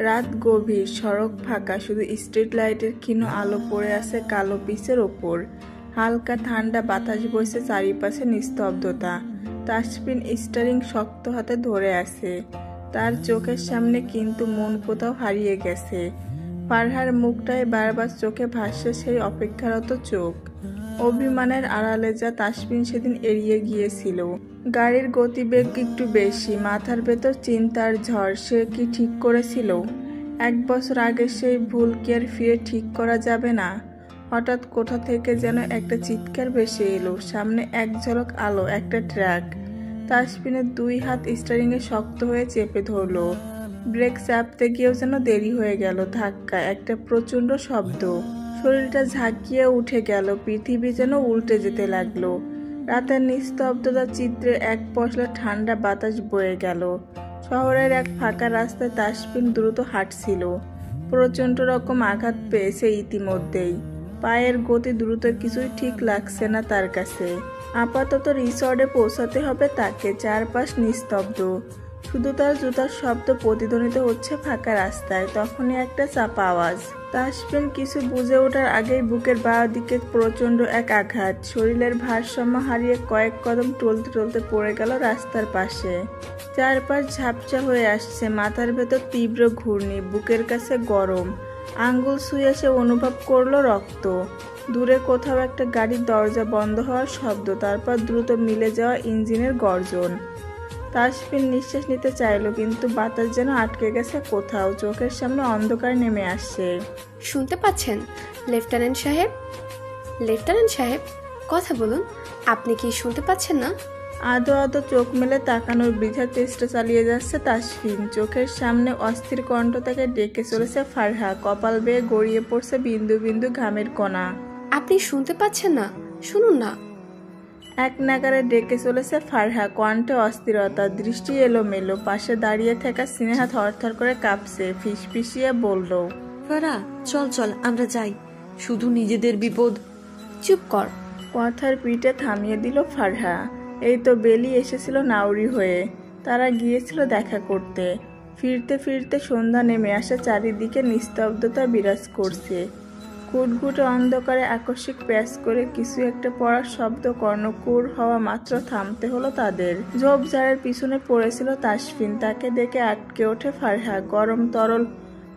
রাত গভীর, সড়ক ফাঁকা, শুধু স্ট্রিট লাইটের ক্ষীণ আলো পড়ে আছে কালো পিচের ওপর। হালকা ঠান্ডা বাতাস বইছে, চারিপাশে নিস্তব্ধতা। তাসফিন স্টিয়ারিং শক্ত হাতে ধরে আছে, তার চোখের সামনে, কিন্তু মন কোথাও হারিয়ে গেছে। ফারহার মুখটায় বারবার চোখে ভাসছে সেই অপেক্ষারত চোখ। অভিমানের আড়ালে যা তাসফিন সেদিন এড়িয়ে গিয়েছিল। গাড়ির গতিবেগ একটু বেশি, মাথার ভেতর চিন্তার ঝড়। সে কি ঠিক করেছিল? 1 বছর আগে সেই ভুল কি আর ফিরে ঠিক করা যাবে না? হঠাৎ কোথা থেকে যেন একটা চিৎকার ভেসে এলো। সামনে এক ঝলক আলো, একটা ট্রাক। তাসফিনের 2 হাত স্টিয়ারিংয়ে শক্ত হয়ে চেপে ধরলো। ব্রেক চাপতে গিয়েও যেন দেরি হয়ে গেল। ধাক্কা, একটা প্রচণ্ড শব্দ। শরীরটা ঝাঁকিয়ে উঠে গেল, পৃথিবী যেন উল্টে যেতে লাগলো। রাতের নিস্তব্ধতা চিত্রে এক পশলা ঠান্ডা বাতাস বয়ে গেল। শহরের এক ফাঁকা রাস্তায় তাসফিন দ্রুত হাঁটছিল। প্রচণ্ড রকম আঘাত পেয়েছে ইতিমধ্যেই। পায়ের গতি দ্রুত, কিছুই ঠিক লাগছে না তার কাছে। আপাতত রিসর্টে পৌঁছাতে হবে তাকে। চারপাশ নিস্তব্ধ, শুধু তার জুতার শব্দ প্রতিধ্বনিত হচ্ছে ফাঁকা রাস্তায়। তখনই একটা চাপা আওয়াজ। তাসফিন কিছু বুঝে ওঠার আগেই বুকের বাঁ দিকে প্রচণ্ড এক আঘাত। শরীরের ভারসাম্য হারিয়ে কয়েক কদম টলতে টলতে পড়ে গেল রাস্তার পাশে। চারপাশ ঝাপসা হয়ে আসছে, মাথার ভেতর তীব্র ঘূর্ণি, বুকের কাছে গরম। আঙ্গুল ছুঁয়ে সে অনুভব করলো রক্ত। দূরে কোথাও একটা গাড়ির দরজা বন্ধ হওয়ার শব্দ, তারপর দ্রুত মিলে যাওয়া ইঞ্জিনের গর্জন। তাসফিন নিঃশ্বাস নিতে চাইল, কিন্তু বাতাস যেন আটকে গেছে কোথাও। চোখের সামনে অন্ধকার নেমে আসছে। শুনতে পাচ্ছেন লেফটেন্যান্ট সাহেব? লেফটেন্যান্ট সাহেব, কথা বলুন। আপনি কি শুনতে পাচ্ছেন না? আদো আদো চোখ মেলে তাকানোর বৃথা চেষ্টা চালিয়ে যাচ্ছে তাসফিন। চোখের সামনে অস্থির কণ্ঠ তাকে ডেকে চলেছে ফারহা। কপাল বেয়ে গড়িয়ে পড়ছে বিন্দু বিন্দু ঘামের কণা। আপনি শুনতে পাচ্ছেন না? শুনুন না। এক নাগারে ডেকে চলেছে ফারহা, কণ্ঠে অস্থিরতা, দৃষ্টি এলোমেলো। পাশে দাঁড়িয়ে থাকা স্নেহা থরথর করে কাঁপছে, ফিসফিসিয়ে বলল, ফারহা, চল চল, আমরা যাই। শুধু নিজেদের বিপদ। চুপ কর। কথার পিঠে থামিয়ে দিল ফারহা। এই তো বেলি এসেছিল নাউরি হয়ে। তারা গিয়েছিল দেখা করতে। ফিরতে ফিরতে সন্ধ্যা নেমে আসে, চারিদিকে নিস্তব্ধতা বিরাজ করছে। ঘুটঘুটে অন্ধকারে আকস্মিক প্যাচ করে কিছু একটা পড়ার শব্দ কর্ণকুর হওয়া মাত্র থামতে হলো তাদের। ঝোপঝাড়ের পিছনে পড়েছিল তাসফিন। তাকে দেখে আটকে ওঠে ফারহা। গরম তরল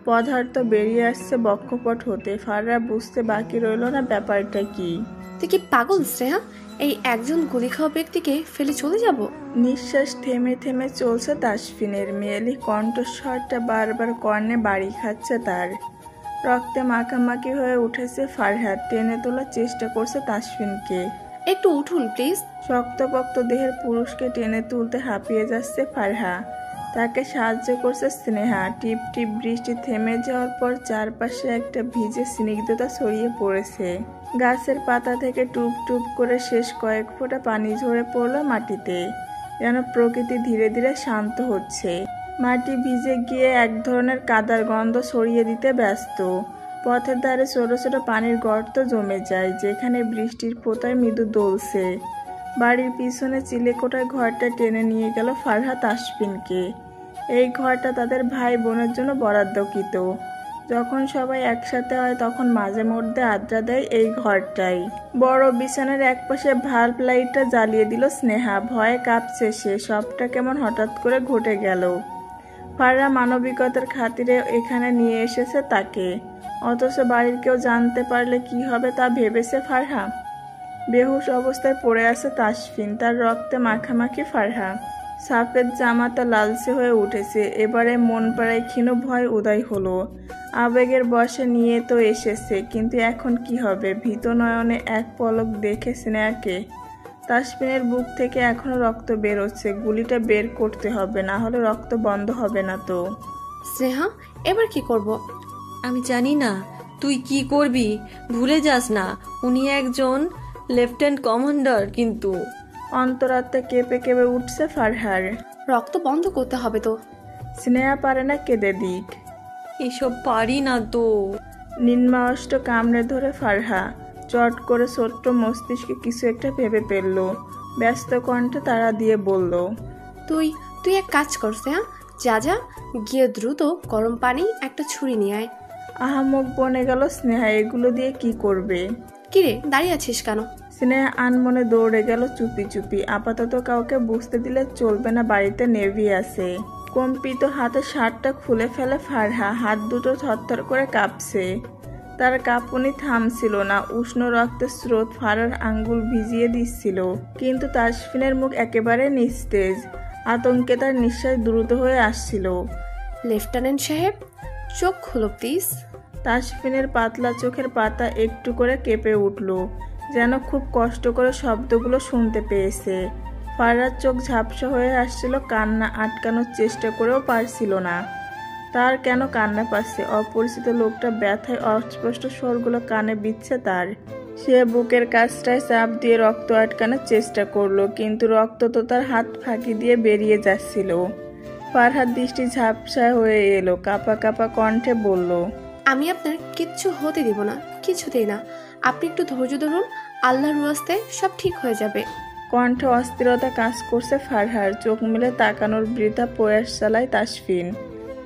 পদার্থ বেরিয়ে আসছে বক্ষপট হতে। ফারহা বুঝতে বাকি রইল না ব্যাপারটা কি। তুই কি পাগল শ্রেয়া? এই একজন গুলি খাওয়া ব্যক্তিকে ফেলে চলে যাব? নিঃশ্বাস থেমে থেমে চলছে তাসফিনের। মেয়েলি কণ্ঠস্বরটা বারবার কর্ণে বাড়ি খাচ্ছে তার। রক্তে মাখামাখি হয়ে উঠেছে ফারহা। টেনে তোলার চেষ্টা করছে তাসফিনকে। একটু উঠুন প্লিজ। শক্তপোক্ত দেহের পুরুষকে টেনে তুলতে হাঁপিয়ে যাচ্ছে ফারহা। তাকে সাহায্য করছে স্নেহা। টিপ টিপ বৃষ্টি থেমে যাওয়ার পর চারপাশে একটা ভিজে স্নিগ্ধতা ছড়িয়ে পড়েছে। গাছের পাতা থেকে টুপ টুপ করে শেষ কয়েক ফোঁটা পানি ঝরে পড়ল মাটিতে, যেন প্রকৃতি ধীরে ধীরে শান্ত হচ্ছে। মাটি ভিজে গিয়ে এক ধরনের কাদার গন্ধ ছড়িয়ে দিতে ব্যস্ত। পথের ধারে ছোট ছোট পানির গর্ত জমে যায়, যেখানে বৃষ্টির ফোঁটায় মৃদু দোলছে। বাড়ির পিছনে চিলেকোঠার ঘরটা টেনে নিয়ে গেল ফারহা তাসফিনকে। এই ঘরটা তাদের ভাই বোনের জন্য বরাদ্দকৃত। যখন সবাই একসাথে হয় তখন মাঝে মধ্যে আড্ডা দেয় এই ঘরটাই। বড় বিছানার একপাশে ভাল্ব লাইটটা জ্বালিয়ে দিল স্নেহা। ভয়ে কাঁপছে সে। সবটা কেমন হঠাৎ করে ঘটে গেল। ফারহা মানবিকতার খাতিরে এখানে নিয়ে এসেছে তাকে, অথচ বাড়ির কেউ জানতে পারলে কি হবে তা ভেবেছে ফারহা। বেহুশ অবস্থায় পড়ে আছে তাসফিন, তার রক্তে মাখামাখি ফারহা। সাফেদ জামাতা লালচে হয়ে উঠেছে। এবারে মন পাড়ায় ক্ষীণ ভয় উদয় হলো। আবেগের বশে নিয়ে তো এসেছে, কিন্তু এখন কি হবে? ভীত নয়নে এক পলক দেখে স্নেহাকে। তাসফিনের বুক থেকে এখনো রক্ত বেরোচ্ছে। গুলিটা বের করতে হবে, না হলে রক্ত বন্ধ হবে না তো। স্নেহা, এবার কি করব? আমি জানি না তুই কি করবি। ভুলে যাস না, উনি একজন লেফটেন্যান্ট কমান্ডার। কিন্তু অন্তরাত্মা কেঁপে কেঁপে উঠছে ফারহার। রক্ত বন্ধ করতে হবে তো। স্নেহা পারে না কেঁদে দিক। এসব পারি না তো। নিম্নাষ্ট কামড়ে ধরে ফারহা। চট করে ছোট্ট মস্তিষ্কে কিছু একটা ভেবে ফেলল। ব্যস্ত কণ্ঠে তাড়া দিয়ে বলল, তুই এক কাজ কর স্নেহা, যা গিয়ে দ্রুত গরম পানি একটা ছুরি নিয়ে আয়। আহামক বনে গেল স্নেহা, এগুলো দিয়ে কি করবে? কিরে দাঁড়িয়ে আছিস কেন? স্নেহা আনমনে দৌড়ে গেল চুপি চুপি। আপাতত কাউকে বুঝতে দিলে চলবে না, বাড়িতে নেভি আছে। কম্পিত হাতে শার্টটা খুলে ফেলে ফারহা, হাত দুটো থরথর করে কাঁপছে। তার কাঁপুনি থামছিল না, উষ্ণ রক্তের স্রোত ফারহার আঙ্গুল ভিজিয়ে দিচ্ছিল। কিন্তু তাসফিনের মুখ একেবারে নিস্তেজ, আতঙ্কে তার নিঃশ্বাস দ্রুত হয়ে আসছিল। লেফটেন্যান্ট সাহেব, চোখ খুলো প্লিজ। তাসফিনের পাতলা চোখের পাতা একটু করে কেঁপে উঠল, যেন খুব কষ্ট করে শব্দগুলো শুনতে পেয়েছে। ফারহার চোখ ঝাপসা হয়ে আসছিল, কান্না আটকানোর চেষ্টা করেও পারছিল না। তার কেন কান্না পাচ্ছে? অপরিচিত লোকটা ব্যথায় অস্পষ্ট স্বরগুলো কানে বিচ্ছে তার। সে বুকের কাছটায় চাপ দিয়ে রক্ত আটকানোর চেষ্টা করলো, কিন্তু রক্ত তো তার হাত ফাঁকি দিয়ে বেরিয়ে যাচ্ছিল। ফারহার দৃষ্টি ঝাপসা হয়ে এলো, কাঁপা কাঁপা কণ্ঠে বলল, আমি আপনার কিচ্ছু হতে দিব না, কিছুতেই না। আপনি একটু ধৈর্য ধরুন, আল্লাহর ওয়াস্তে সব ঠিক হয়ে যাবে। কণ্ঠে অস্থিরতা কাজ করছে ফারহার। চোখ মেলে তাকানোর বৃথা প্রয়াস চালায় তাসফিন।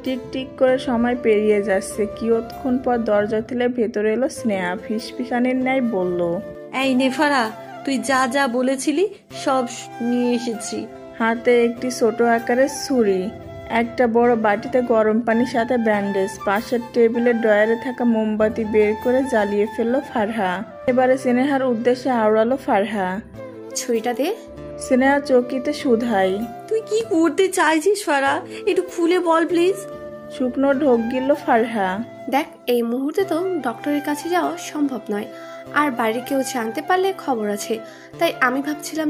টিক টিক করে সময় পেরিয়ে যাচ্ছে। কিয়ৎক্ষণ পর দরজা খুলে ভেতরে এলো স্নেহা, ফিসফিসানির ন্যায় বলল, এই নে ফারা, তুই যা যা বলেছিলি সব নিয়ে এসেছি। হাতে একটি ছোট আকারের ছুরি, একটা বড় বাটিতে গরম পানির সাথে ব্যান্ডেজ। পাশের টেবিলের ড্রয়ারে থাকা মোমবাতি বের করে জ্বালিয়ে ফেললো ফারহা। এবারে স্নেহার উদ্দেশ্যে আওড়ালো ফারহা, ছুরিটা দে। স্নেহা চকিতে শুধাই, তুই কি করতে চাইছিস ফারা, একটু খুলে বল প্লিজ। শুকনো ঢোক গিলল ফারহা। দেখ, এই মুহূর্তে তো ডক্টরের কাছে যাওয়া সম্ভব নয়, আর বাইরে কেউ জানতে পারলে খবর আছে। তাই আমি ভাবছিলাম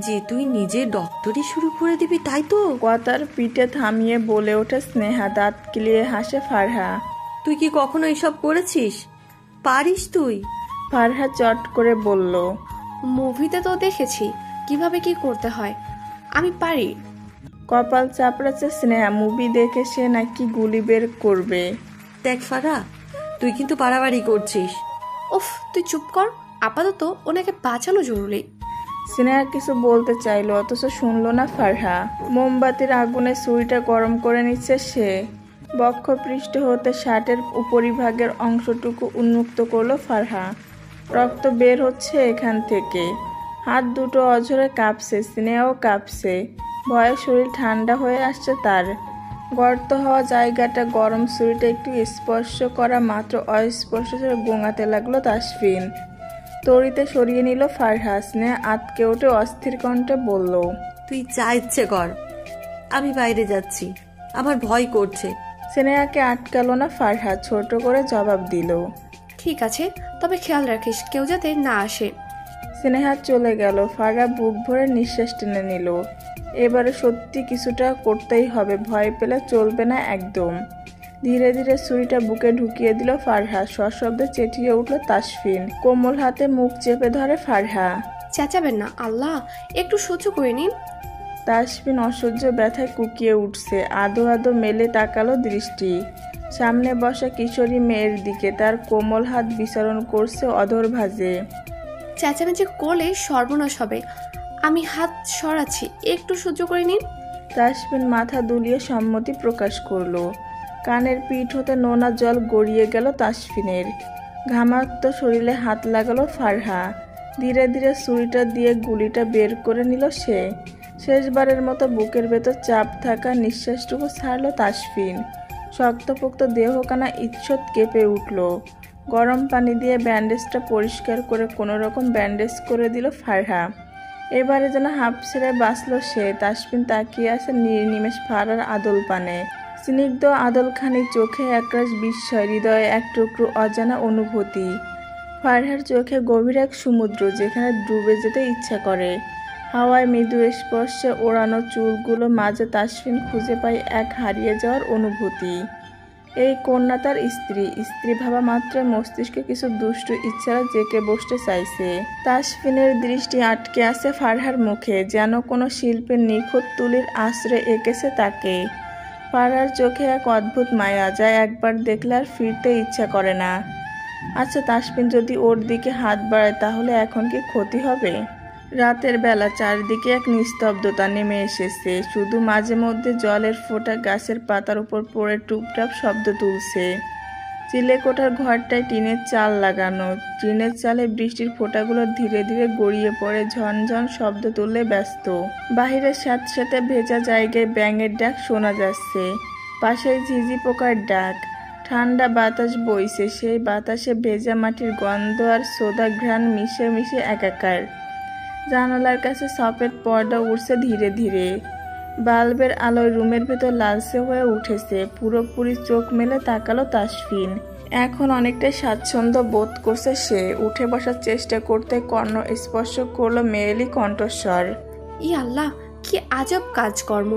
যে তুই নিজে ডক্টরি শুরু করে দিবি, তাই তো? কথার পিঠে থামিয়ে বলে ওঠে স্নেহা, দাঁত কিলিয়ে হাসে ফারহা। তুই কি কখনো এসব করেছিস? পারিস তুই? ফারহা চট করে বলল, মুভিতে তো দেখেছি কিভাবে কি করতে হয়, আমি পারি। কপাল চাপড়াচ্ছে স্নেহা, মুভি দেখে সে নাকি গুলি বের করবে। দেখ ফারা, তুই কিন্তু বাড়াবাড়ি করছিস। উফ, তুই চুপ কর, আপাতত ওনাকে বাঁচানো জরুরি। স্নেহা কিছু বলতে চাইলো, অথচ শুনলো না ফারহা। মোমবাতির আগুনে ছুরিটা গরম করে নিচ্ছে সে। বক্ষপৃষ্ঠ হতে শার্টের উপরিভাগের অংশটুকু উন্মুক্ত করলো ফারহা। রক্ত বের হচ্ছে এখান থেকে। হাত দুটো অঝরে কাঁপছে, স্নেহাও কাঁপছে। ভয়ে শরীর ঠান্ডা হয়ে আসছে তার। গর্ত হওয়া জায়গাটা গরম ছুরিটা একটু স্পর্শ করা মাত্র অস্পর্শ গোঙাতে লাগলো তাসফিন। তড়িতে সরিয়ে নিল ফারহা। স্নেহা আতকে উঠে অস্থির কণ্ঠে বলল, তুই যা ইচ্ছে কর, আমি বাইরে যাচ্ছি, আমার ভয় করছে। স্নেহাকে আটকালো না ফারহা, ছোট করে জবাব দিল, ঠিক আছে, তবে খেয়াল রাখিস কেউ যাতে না আসে। স্নেহা চলে গেল। ফারহা বুক ভরে নিঃশ্বাস টেনে নিল। এবারে সত্যি কিছুটা করতেই হবে, ভয় পেলে চলবে না একদম। ধীরে ধীরে ছুরিটা বুকে ঢুকিয়ে দিল ফারহা। সশব্দে চেঁচিয়ে উঠল তাসফিন। কোমল হাতে মুখ চেপে ধরে ফারহা। চেঁচাবেন না, আল্লাহ, একটু সহ্য করে নিন। তাসফিন অসহ্য ব্যথায় কুকিয়ে উঠছে। আধো আধো মেলে তাকালো দৃষ্টি সামনে বসা কিশোরী মেয়ের দিকে। তার কোমল হাত বিচরণ করছে অধর ভাঁজে। চেঁচামেচি করলে সর্বনাশ হবে, আমি হাত সরাচ্ছি, একটু সহ্য করে নিন। তাসফিন মাথা দুলিয়ে সম্মতি প্রকাশ করলো। কানের পিঠ হতে নোনা জল গড়িয়ে গেল তাসফিনের। ঘামাক্ত শরীরে হাত লাগালো ফারহা। ধীরে ধীরে ছুরিটা দিয়ে গুলিটা বের করে নিল সে। শেষবারের মতো বুকের ভেতর চাপ থাকা নিঃশ্বাসটুকু ছাড়লো তাসফিন। শক্তপোক্ত দেহখানা ঈষৎ কেঁপে উঠল। গরম পানি দিয়ে ব্যান্ডেজটা পরিষ্কার করে কোনো রকম ব্যান্ডেজ করে দিল ফারহা। এবারে যেন হাঁপ ছেড়ে বাঁচল সে। তাসফিন তাকিয়ে আছে নির্নিমেষ ফারহার আদল পানে। স্নিগ্ধ আদলখানি চোখে একরাশ বিস্ময়, হৃদয়ে এক টুকরো অজানা অনুভূতি। ফারহার চোখে গভীর এক সমুদ্র, যেখানে ডুবে যেতে ইচ্ছা করে। হাওয়ায় মৃদু স্পর্শে ওড়ানো চুলগুলো মাঝে তাসফিন খুঁজে পায় এক হারিয়ে যাওয়ার অনুভূতি। এই কন্যা তার স্ত্রী ভাবা মাত্র মস্তিষ্কে কিছু দুষ্ট ইচ্ছারা জেঁকে বসতে চাইছে। তাসফিনের দৃষ্টি আটকে আছে ফারহার মুখে, যেন কোনো শিল্পের নিখুঁত তুলির আশ্রয় এঁকেছে তাকে। ফারহার চোখে এক অদ্ভুত মায়া, যা একবার দেখলে আর ফিরতে ইচ্ছা করে না। আচ্ছা, তাসফিন যদি ওর দিকে হাত বাড়ায় তাহলে এখন কি ক্ষতি হবে? রাতের বেলা চারদিকে এক নিস্তব্ধতা নেমে এসেছে, শুধু মাঝে মধ্যে জলের ফোঁটা গাছের পাতার উপর পড়ে টুপটাপ শব্দ তুলছে। চিলেকোঠার ঘরটায় টিনের চাল লাগানো, টিনের চালে বৃষ্টির ফোঁটাগুলো ধীরে ধীরে গড়িয়ে পড়ে ঝনঝন শব্দ তুললে ব্যস্ত। বাহিরের সাথে সাথে ভেজা জায়গায় ব্যাঙের ডাক শোনা যাচ্ছে, পাশে ঝিঝি পোকার ডাক। ঠান্ডা বাতাস বইছে, সেই বাতাসে ভেজা মাটির গন্ধ আর সোদা ঘ্রাণ মিশে মিশে একাকার। জানালার কাছে সফেদ পর্দা উঠছে ধীরে ধীরে, বাল্বের আলোয় রুমের ভেতর লালচে হয়ে উঠেছে। পুরোপুরি চোখ মেলে তাকালো তাসফিন। এখন অনেকটাই স্বাচ্ছন্দ্য বোধ করছে সে। উঠে বসার চেষ্টা করতে কর্ণ স্পর্শ করলো মেয়েলি কণ্ঠস্বর। ই আল্লাহ, কি আজব কাজকর্ম!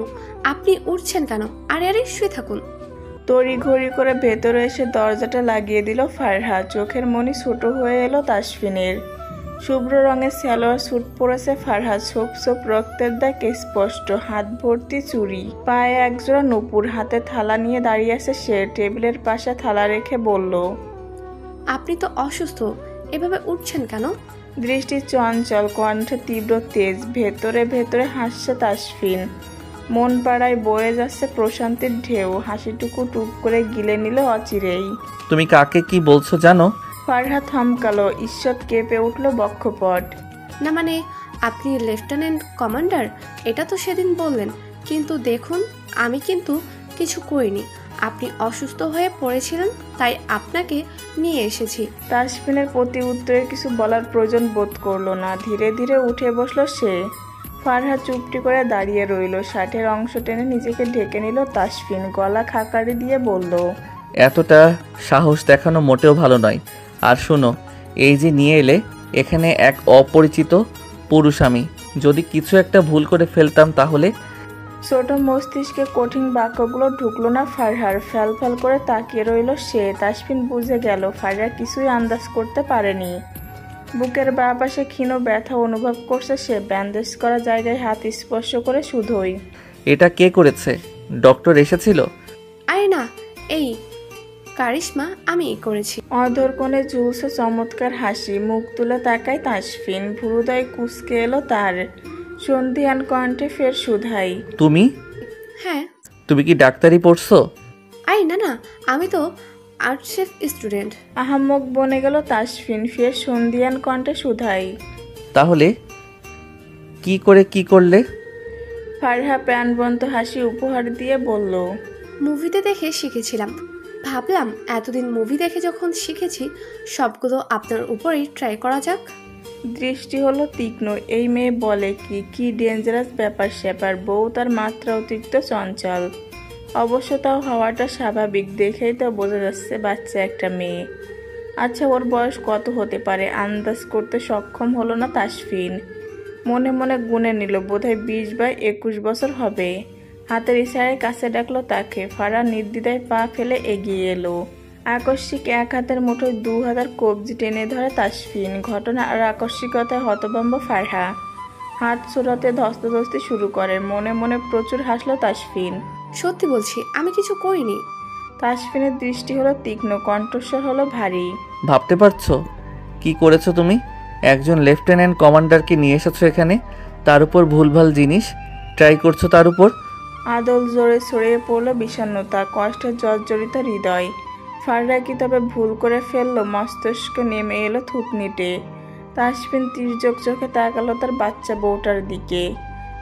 আপনি উঠছেন কেন? আরে আরে, শুয়ে থাকুন। তড়িঘড়ি করে ভেতরে এসে দরজাটা লাগিয়ে দিল ফারহা। চোখের মনি ছোট হয়ে এলো তাসফিনের। শুভ্র রঙের সালোয়ার স্যুট পরেছে ফারহা, ছোপ ছোপ রক্তের দাগ স্পষ্ট, হাত ভর্তি চুড়ি, পায়ে একজোড়া নূপুর, হাতে থালা নিয়ে দাঁড়িয়ে আছে সে। টেবিলের পাশে থালা রেখে বলল, আপনি তো অসুস্থ, এভাবে উঠছেন কেন? দৃষ্টি চঞ্চল, কণ্ঠে তীব্র তেজ। ভেতরে ভেতরে হাসছে তাসফিন। মন পাড়ায় বয়ে যাচ্ছে প্রশান্তির ঢেউ। হাসিটুকু টুপ করে গিলে নিল অচিরেই। তুমি কাকে কি বলছো জানো? ফারহা থমকালো, ঈষৎ কেঁপে উঠল বক্ষপট। না মানে, আপনি লেফটেন্যান্ট কমান্ডার, এটা তো সেদিন বললেন। কিন্তু দেখুন, আমি কিন্তু কিছু করিনি। আপনি অসুস্থ হয়ে পড়েছিলেন, তাই আপনাকে নিয়ে এসেছি। তাসফিনের প্রতি উত্তরে কিছু বলার প্রয়োজন বোধ করলো না। ধীরে ধীরে উঠে বসলো সে। ফারহা চুপটি করে দাঁড়িয়ে রইল। শার্টের অংশ টেনে নিজেকে ঢেকে নিল তাসফিন। গলা খাকারি দিয়ে বলল, এতটা সাহস দেখানো মোটেও ভালো নয়। আর শোনো, এই যে নিয়ে এলে এখানে এক অপরিচিত পুরুষ, আমি যদি কিছু একটা ভুল করে ফেলতাম তাহলে? ছোট মস্তিষ্কে কঠিন বাক্যগুলো ঢুকলো না ফারহার। ফ্যাল ফ্যাল করে তাকিয়ে রইল সে। তাসফিন বুঝে গেল ফারহা কিছুই আন্দাজ করতে পারেনি। বুকের বাঁ পাশে ক্ষীণ ব্যথা অনুভব করছে সে। ব্যান্ডেজ করা জায়গায় হাত স্পর্শ করে শুধোই। এটা কে করেছে? ডক্টর এসেছিল? আরে না, এই কারিশমা আমি করেছি। অধর কোণে ঝুলছে চমৎকার হাসি। মুখ তুলে তাকায় তাসফিন। ভুরুদয় কুঁচকে এলো তার। সন্ধিয়ান কণ্ঠে ফের শুধাই, তুমি? হ্যাঁ। তুমি কি ডাক্তারি পড়ছো? আরে না না, আমি তো আর্টসের স্টুডেন্ট। আহাম্মক বনে গেল তাসফিন। ফের সন্ধিয়ান কণ্ঠে শুধাই, তাহলে কি করে কি করলে? ফারহা প্রাণবন্ত হাসি উপহার দিয়ে বলল, মুভিতে দেখে শিখেছিলাম। ভাবলাম এতদিন মুভি দেখে যখন শিখেছি, সবগুলো আপনার উপরেই ট্রাই করা যাক। দৃষ্টি হলো তীক্ষ্ণ। এই মেয়ে বলে কি? কি ডেঞ্জারাস ব্যাপার স্যাপার। বউ তার মাত্রা অতিরিক্ত চঞ্চল। অবশ্য তাও হওয়াটা স্বাভাবিক, দেখেই তো বোঝা যাচ্ছে বাচ্চা একটা মেয়ে। আচ্ছা, ওর বয়স কত হতে পারে আন্দাজ করতে সক্ষম হলো না তাসফিন। মনে মনে গুনে নিল, বোধহয় 20 বা 21 বছর হবে। হাতের ইশারায় কাছে ডাকলো তাকে। ফারহা নির্দ্বিধায় পা ফেলে এগিয়ে এলো। আকস্মিক এক হাতের মুঠোয় 2 হাজার কবজি টেনে ধরে তাসফিন। ঘটনা আর আকস্মিকতায় হতভম্ব ফারহা। হাত ছোড়াতে ধস্তাধস্তি শুরু করে। মনে মনে প্রচুর হাসলো তাসফিন। সত্যি বলছি, আমি কিছু করিনি। তাসফিনের দৃষ্টি হলো তীক্ষ্ণ, কণ্ঠস্বর হলো ভারী। ভাবতে পারছো কি করেছো তুমি? একজন লেফটেন্যান্ট কমান্ডারকে নিয়ে এসেছো এখানে, তার উপর ভুলভাল জিনিস ট্রাই করছো তার উপর। আদল জোরে ছড়িয়ে পড়লো বিষণ্ণতা, কষ্টের জর্জরিত হৃদয়। ফারহা কি তবে ভুল করে ফেললো? মস্তিষ্ক নেমে এলো থুতনিতে। তাসফিন তির্যক চোখে তাকালো তার বাচ্চা বউটার দিকে।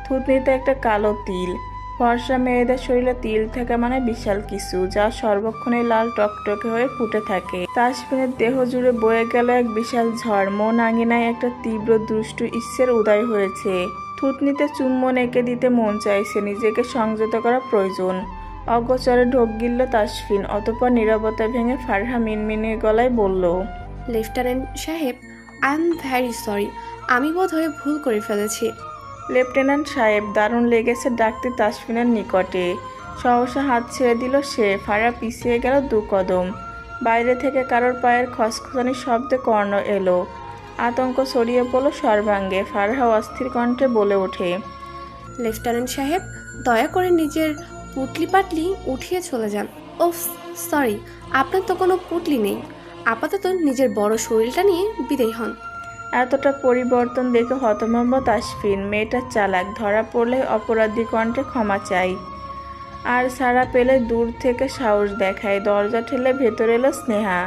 থুতনিতে একটা কালো তিল। ফর্সা মেয়েদের শরীরে তিল থাকা মানে বিশাল কিছু, যা সর্বক্ষণে লাল টকটকে হয়ে ফুটে থাকে। তাসফিনের দেহ জুড়ে বয়ে গেল এক বিশাল ঝড়। মন আঙিনায় একটা তীব্র দুষ্টু ইচ্ছের উদয় হয়েছে। থুতনিতে চুম্বন এঁকে দিতে মন চাইছে, নিজেকে সংযত করা প্রয়োজন। অগোচরে ঢোক গিলল তাসফিন। অতঃপর নীরবতা ভেঙে ফারহা মিনমিনে গলায় বলল, লেফটেন্যান্ট সাহেব, আই এম ভ্যারি সরি। আমি বোধহয় ভুল করে ফেলেছি। লেফটেন্যান্ট সাহেব। দারুণ লেগেছে ডাকতে তাসফিনের নিকটে। সহসা হাত ছেড়ে দিল সে। ফারহা পিছিয়ে গেল 2 কদম। বাইরে থেকে কারোর পায়ের খসখসানি শব্দে কর্ণ এলো। আতঙ্ক ছড়িয়ে পড়ল সর্বাঙ্গে। ফারহা অস্থির কণ্ঠে বলে ওঠে, লেফটেন্যান্ট সাহেব, দয়া করে নিজের পুটলি পাটলি উঠিয়ে চলে যান। ওফ, সরি, আপনার তো কোনো পুটলি নেই। আপাতত নিজের বড় শরীরটা নিয়ে বিদায় হন। এতটা পরিবর্তন দেখে হতভম্ব তাসফিন। মেয়েটা চালাক, ধরা পড়লে অপরাধী কণ্ঠে ক্ষমা চাই, আর সারা পেলে দূর থেকে সাহস দেখায়। দরজা ঠেলে ভেতরে এলো স্নেহা।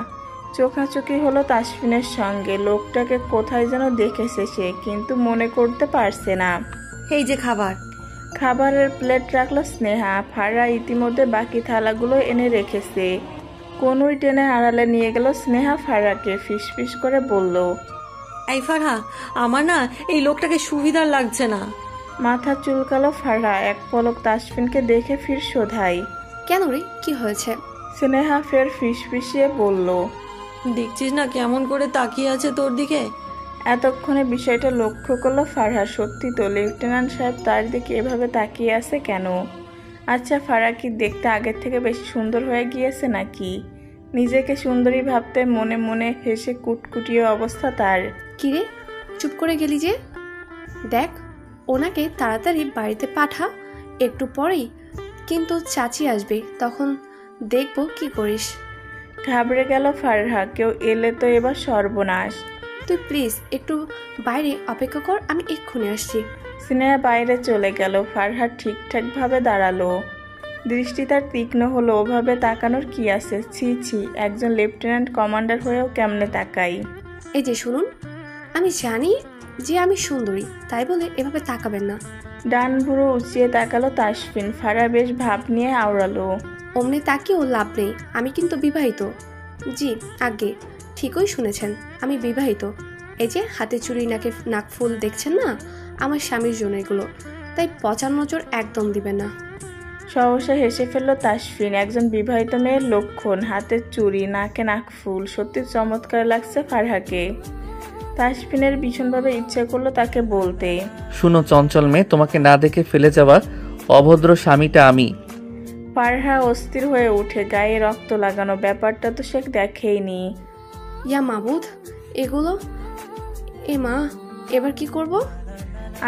চোখাচোখি হলো তাসফিনের সঙ্গে। লোকটাকে কোথায় যেন দেখেছে সে, কিন্তু মনে করতে পারছে না। এই যে খাবার। খাবারের প্লেট রাখলো স্নেহা। ফারহা ইতিমধ্যে বাকি থালাগুলো এনে রেখেছে। কোনোই টেনে আড়ালে নিয়ে গেল স্নেহা ফারহাকে। ফিসফিস করে বলল, এই ফারহা, আমার না এই লোকটাকে সুবিধার লাগছে না। মাথা চুলকালো ফারহা। এক পলক তাসফিনকে দেখে ফির শোধাই, কেন রে, কি হয়েছে? স্নেহা ফের ফিসফিসিয়ে বলল, দেখছিস না কেমন করে তাকিয়ে আছে তোর দিকে। এতক্ষণে বিষয়টা লক্ষ্য করলো ফারহা। সত্যি তো, লেফটেন্যান্ট সাহেব তার দিকে এভাবে তাকিয়ে আছে কেন? আচ্ছা, ফারহা কি দেখতে আগের থেকে বেশি সুন্দর হয়ে গিয়েছে নাকি? নিজেকে সুন্দরী ভাবতে মনে মনে হেসে কুটকুটিয়ে অবস্থা তার। কিরে, চুপ করে গেলি যে? দেখ, ওনাকে তাড়াতাড়ি বাড়িতে পাঠা, একটু পরেই কিন্তু চাচি আসবে, তখন দেখবো কি করিস। ঘাবড়ে গেল ফারহা। কেউ এলে তো এবার সর্বনাশ। তুই প্লিজ একটু বাইরে অপেক্ষা কর, আমি এক্ষুনি আসছি। স্নেহা বাইরে চলে গেল। ফারহা ঠিকঠাকভাবে দাঁড়ালো। দৃষ্টি তার তীক্ষ্ণ হলো। ওভাবে তাকানোর কি আছে? ছি ছি, একজন লেফটেন্যান্ট কমান্ডার হয়েও কেমনে তাকাই। এই যে শুনুন, আমি জানি যে আমি সুন্দরী, তাই বলে এভাবে তাকাবেন না। ডান ভুরু উঁচিয়ে তাকালো তাসফিন। ফারহা বেশ ভাব নিয়ে আওড়ালো, অমনি তাকিয়েও লাভ নেই, আমি কিন্তু বিবাহিত। জি আগে ঠিকই শুনেছেন, আমি বিবাহিত। এই যে হাতে চুড়ি, নাকফুল দেখছেন না, আমার স্বামীর জন্য এগুলো, তাই পচার নজর একদম দিবেন না। সহসা হেসে ফেললো তাসফিন। একজন বিবাহিত মেয়ের লক্ষণ, হাতের চুড়ি, নাকে নাকফুল। সত্যি চমৎকার লাগছে ফারহাকে। তাসফিনের ভীষণভাবে ইচ্ছে করলো তাকে বলতে, শুনো চঞ্চল মেয়ে, তোমাকে না দেখে ফেলে যাওয়া অভদ্র স্বামীটা আমি। ফারহা অস্থির হয়ে উঠে। গায়ে রক্ত লাগানো ব্যাপারটা তো সে দেখেইনি। ইয়া মাবুদ, এগুলো, এ মা, এবার কি করব?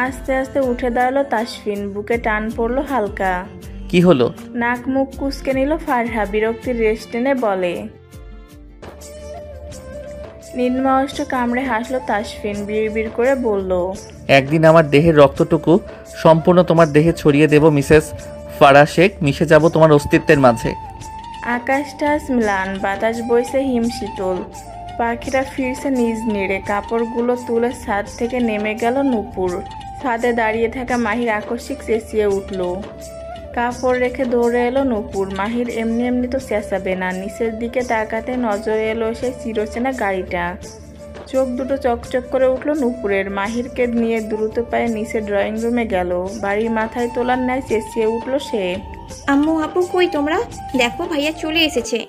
আস্তে আস্তে উঠে দাঁড়ালো তাসফিন। বুকে টান পড়লো হালকা। কি হলো? নাক মুখ কুঁচকে নিল ফারহা। বিরক্তির রেশ টেনে বলে, নিম্নাষ্ট কামড়ে হাসলো তাসফিন। বিড়বিড় করে বলল, একদিন আমার দেহের রক্তটুকু সম্পূর্ণ তোমার দেহে ছড়িয়ে দেব মিসেস ফারহা শেখ, মিশে যাব তোমার অস্তিত্বের মাঝে। আকাশটা আজ ম্লান, বাতাস বইছে হিমশীতল। পাখিরা ফিরছে নিজ নিড়ে। কাপড়গুলো তুলে ছাদ থেকে নেমে গেল নূপুর। ছাদে দাঁড়িয়ে থাকা মাহির আকস্মিক চেঁচিয়ে উঠল। কাপড় রেখে দৌড়ে এলো নূপুর। মাহির এমনি এমনি তো চেঁচাবে না। নিচের দিকে তাকাতে নজরে এলো সেই চিরচেনা গাড়িটা। চোখ দুটো চকচক করে উঠল নূপুরের। মাহিরকে নিয়ে দ্রুত পায়ে নিচে ড্রয়িং রুমে গেল। বাড়ির মাথায় তোলার ন্যায় চেঁচিয়ে উঠল সে, আম্মু আপু কই তোমরা? দেখো ভাইয়া চলে এসেছে।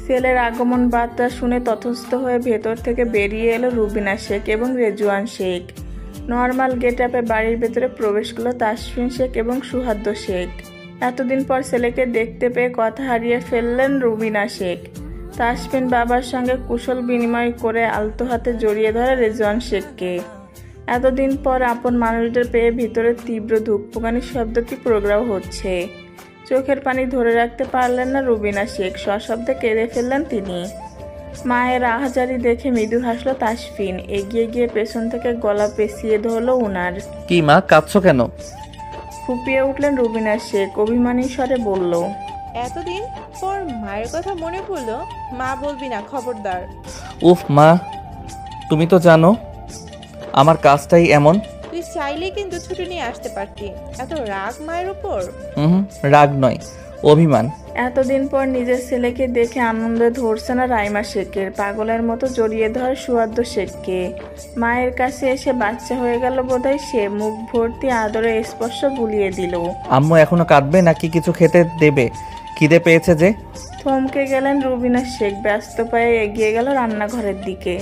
ছেলের আগমন বার্তা শুনে তথস্থ হয়ে ভেতর থেকে বেরিয়ে এলো রুবিনা শেখ এবং রেজওয়ান শেখ। নর্মাল গেট আপে বাড়ির ভেতরে প্রবেশ করলো তাসফিন শেখ এবং সুহাদ্দ শেখ। এতদিন পর ছেলেকে দেখতে পেয়ে কথা হারিয়ে ফেললেন রুবিনা শেখ। তাসফিন বাবার সঙ্গে কুশল বিনিময় করে আলতো হাতে জড়িয়ে ধরে রেজওয়ান শেখকে। এতদিন পর আপন মানুষদের পেয়ে ভিতরে তীব্র ধুকপুকানির শব্দ কি প্রগ্রাম হচ্ছে। চোখের পানি ধরে রাখতে পারলেন না রুবিনা শেখ। সশব্দে কেঁদে ফেললেন তিনি। মায়ের আহাজারি দেখে মৃদু হাসলো তাসফিন। এগিয়ে গিয়ে পেছন থেকে গলা পেঁচিয়ে ধরলো উনার। কি মা, কাঁদছো কেন? ফুপিয়ে উঠলেন রুবিনা শেখ। অভিমানী স্বরে বলল, এতদিন পর মায়ের কথা মনে পড়লো। মা বলবি না, খবরদার। উফ মা, তুমি তো জানো আমার কাজটাই এমন। তুই চাইলেই কিন্তু ছুটি নিয়ে আসতে পারতি। এত রাগ মায়ের উপর? রাগ নয়, অভিমান। এতদিন পর নিজের ছেলেকে দেখে আনন্দে ধরছে না রাইমা শেখের। পাগলের মতো জড়িয়ে ধরে সুয়াদ্দ শেখকে। মায়ের কাছে এসে বাচ্চা হয়ে গেল বোধহয় সে। মুখ ভর্তি আদরে স্পর্শ বুলিয়ে দিল। আম্মু এখনো কাঁদবে নাকি কিছু খেতে দেবে? খিদে পেয়েছে যে। থমকে গেলেন রুবিনা শেখ। ব্যস্ত পায়ে এগিয়ে গেল রান্নাঘরের দিকে।